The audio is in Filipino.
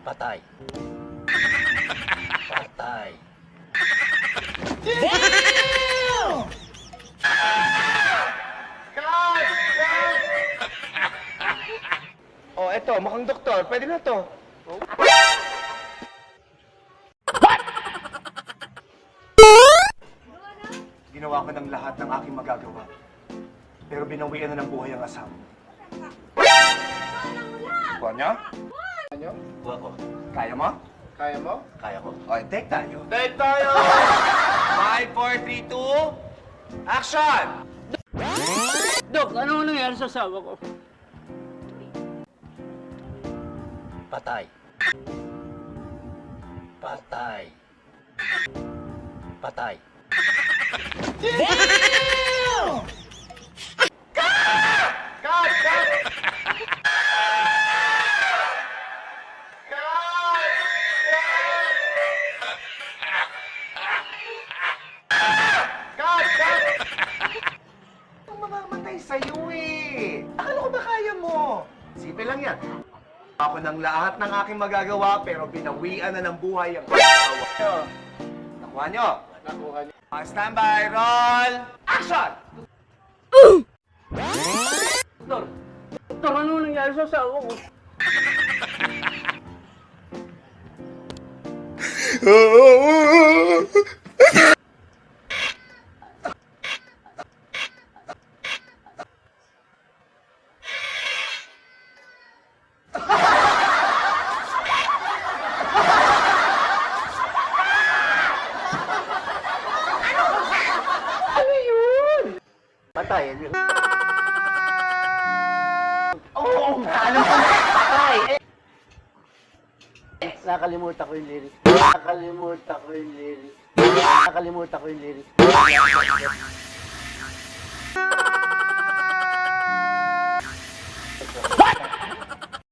Patay. Patay. Oh, eto, mukhang doktor. Pwede na to. Ginawa ko ng lahat ng aking magagawa. Pero binawian na ng buhay ang asawa. Kuha niyo? Kuha ko. Kaya mo? Kaya mo? Kaya ko. Okay, take tayo. Take tayo! 5, 4, 3, 2, action! Dok, ano nangyari sa asawa ko? Patay. Patay. Patay. Cut! Cut! Cut! Cut! Ang mamamatay sa'yo eh. Akala ko ba kaya mo? Simple lang yan. Ako ng lahat ng aking magagawa pero binawian na ng buhay ang asawa. Nakuha nyo? Nakuha niyo. Standby, roll, action! Doktor, Doktor, ano nangyari sa asawa ko? Patay. Oo, alam ko patay. Nakalimutan ko yung lyrics. Nakalimutan ko yung lyrics. Nakalimutan ko yung lyrics.